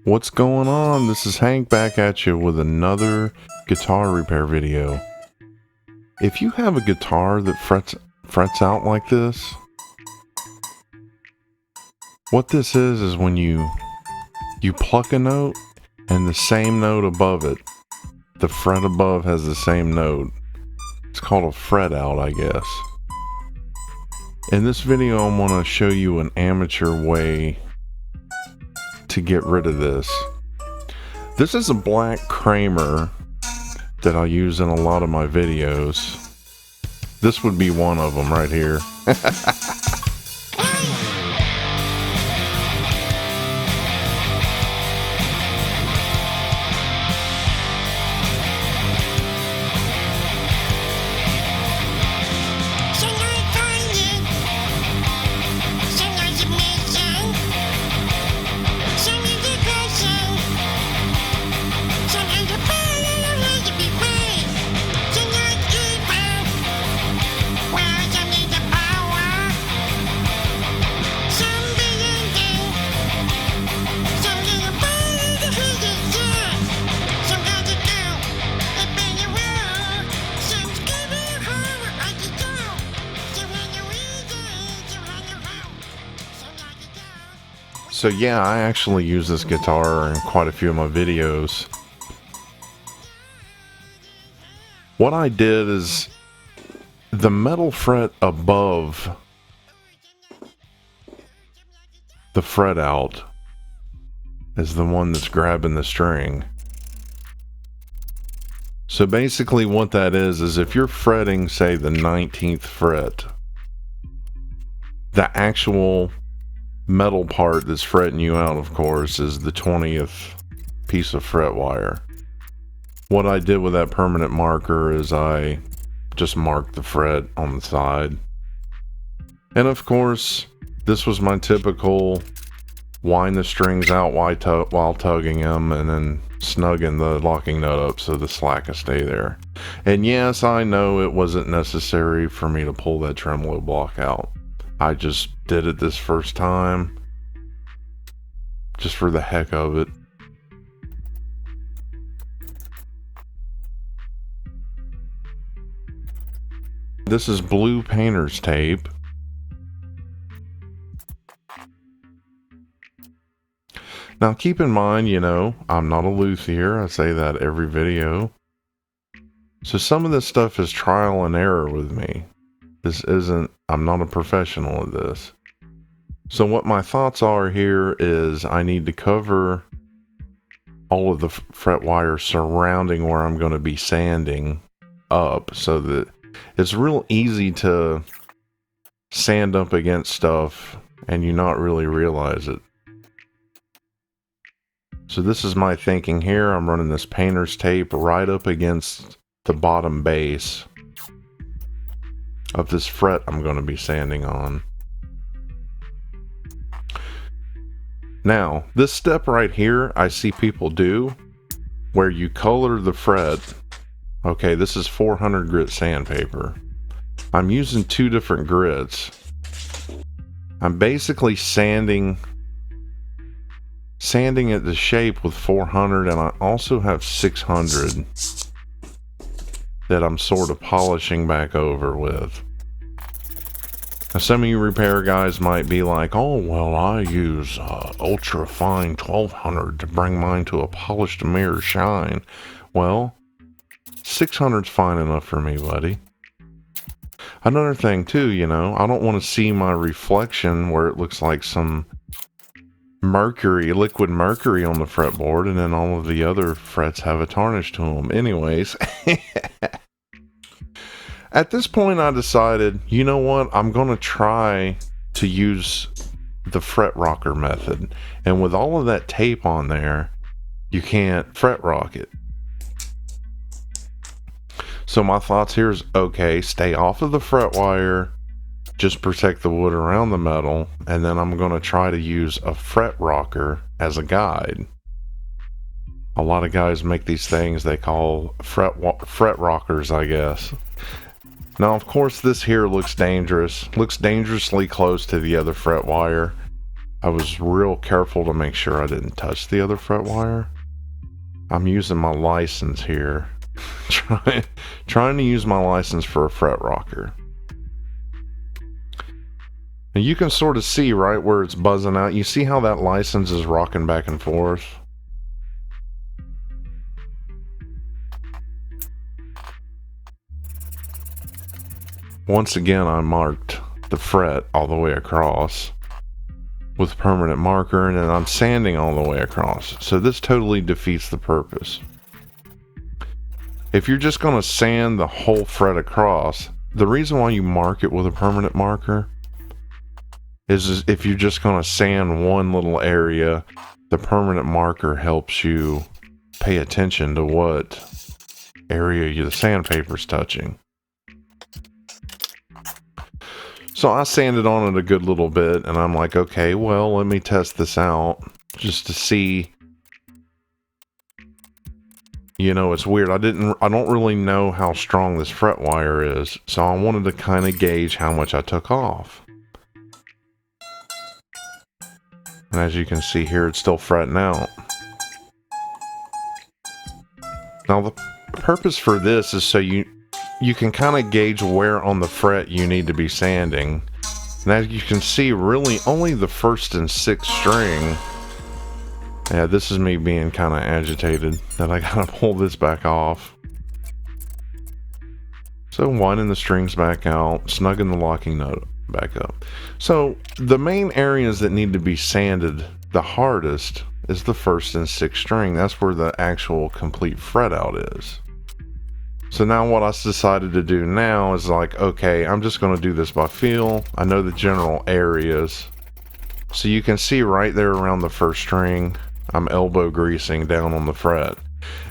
What's going on? This is Hank back at you with another guitar repair video. If you have a guitar that frets out like this, what this is when you pluck a note and the same note above it, the fret above has the same note. It's called a fret out, I guess. In this video, I'm going to show you an amateur way to get rid of this. This is a black Kramer that I use in a lot of my videos. This would be one of them right here. So yeah, I actually use this guitar in quite a few of my videos. What I did is the metal fret above the fret out is the one that's grabbing the string. So basically what that is if you're fretting, say, the 19th fret, the actual metal part that's fretting you out, of course, is the 20th piece of fret wire. What I did with that permanent marker is I just marked the fret on the side. And of course, this was my typical wind the strings out while tugging them and then snugging the locking nut up so the slack will stay there. And yes, I know it wasn't necessary for me to pull that tremolo block out. I just did it this first time, just for the heck of it. This is blue painter's tape. Now keep in mind, I'm not a luthier. I say that every video. So some of this stuff is trial and error with me. I'm not a professional at this. So what my thoughts are here is I need to cover all of the fret wire surrounding where I'm going to be sanding up so that it's real easy to sand up against stuff and you not really realize it. So this is my thinking here. I'm running this painter's tape right up against the bottom base of this fret I'm going to be sanding on. Now, this step right here, I see people do, where you color the fret. Okay, this is 400 grit sandpaper. I'm using two different grits. I'm basically sanding it the shape with 400, and I also have 600 that I'm sort of polishing back over with. Now, some of you repair guys might be like, oh, well, I use ultra fine 1200 to bring mine to a polished mirror shine. Well, 600's fine enough for me, buddy. Another thing too, I don't want to see my reflection where it looks like some liquid mercury on the fretboard, and then all of the other frets have a tarnish to them. Anyways, at this point I decided, you know what, I'm going to try to use the fret rocker method. And with all of that tape on there, you can't fret rock it. So my thoughts here is, okay, stay off of the fret wire, just protect the wood around the metal, and then I'm going to try to use a fret rocker as a guide. A lot of guys make these things they call fret rockers, I guess. Now, of course, this here looks dangerous. Looks dangerously close to the other fret wire. I was real careful to make sure I didn't touch the other fret wire. I'm using my license here. trying to use my license for a fret rocker. And you can sort of see right where it's buzzing out. You see how that license is rocking back and forth? Once again, I marked the fret all the way across with permanent marker, and then I'm sanding all the way across. So this totally defeats the purpose. If you're just going to sand the whole fret across, the reason why you mark it with a permanent marker is if you're just going to sand one little area, the permanent marker helps you pay attention to what area the sandpaper's touching. So I sanded on it a good little bit, and I'm like, okay, well, let me test this out just to see. You know, it's weird. I don't really know how strong this fret wire is, so I wanted to kind of gauge how much I took off. And as you can see here, it's still fretting out. Now, the purpose for this is so you can kind of gauge where on the fret you need to be sanding. And as you can see, really only the 1st and 6th string. Yeah, this is me being kind of agitated that I gotta pull this back off. So winding the strings back out, snugging the locking nut back up. So the main areas that need to be sanded the hardest is the 1st and 6th string. That's where the actual complete fret out is. So now what I decided to do now is like, okay, I'm just going to do this by feel. I know the general areas. So you can see right there around the 1st string, I'm elbow greasing down on the fret.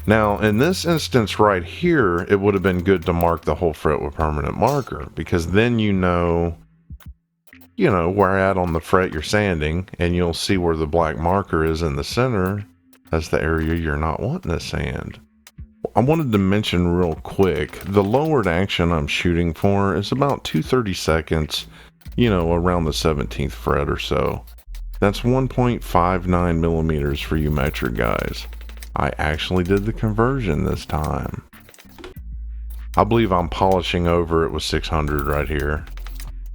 Now, in this instance right here, it would have been good to mark the whole fret with permanent marker, because then you know where at on the fret you're sanding, and you'll see where the black marker is in the center. That's the area you're not wanting to sand. I wanted to mention real quick, the lowered action I'm shooting for is about 2/32, around the 17th fret or so. That's 1.59 millimeters for you metric guys. I actually did the conversion this time. I believe I'm polishing over it with 600 right here.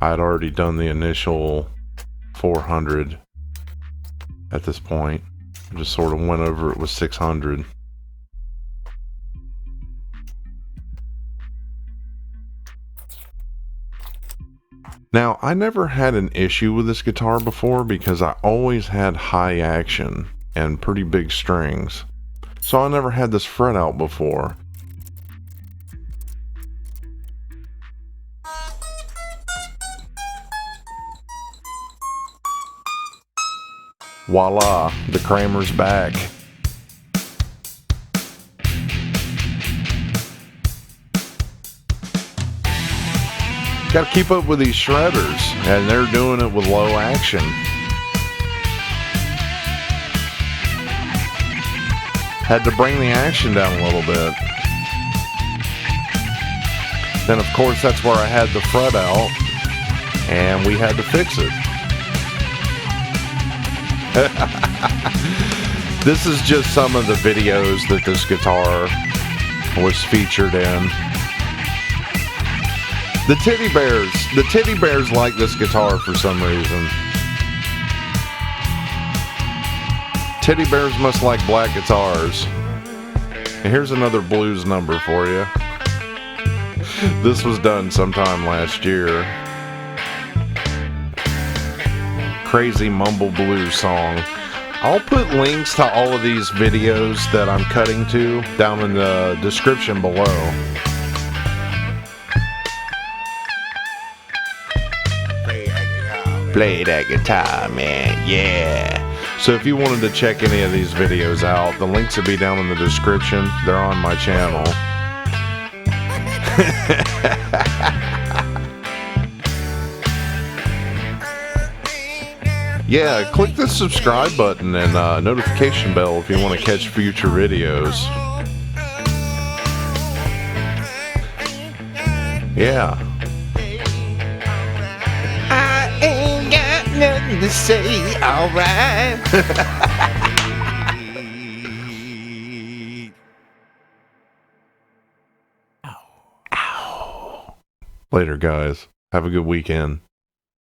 I had already done the initial 400 at this point. I just sort of went over it with 600. Now, I never had an issue with this guitar before because I always had high action and pretty big strings. So I never had this fret out before. Voila, the Kramer's back. Got to keep up with these shredders, and they're doing it with low action. Had to bring the action down a little bit. Then, of course, that's where I had the fret out, and we had to fix it. This is just some of the videos that this guitar was featured in. The teddy bears like this guitar for some reason. Teddy bears must like black guitars. And here's another blues number for you. This was done sometime last year. Crazy mumble blues song. I'll put links to all of these videos that I'm cutting to down in the description below. Play that guitar, man, yeah. So if you wanted to check any of these videos out, the links will be down in the description. They're on my channel. Yeah, click the subscribe button and notification bell if you want to catch future videos. Yeah. I ain't got nothing to say alright. Later, guys. Have a good weekend.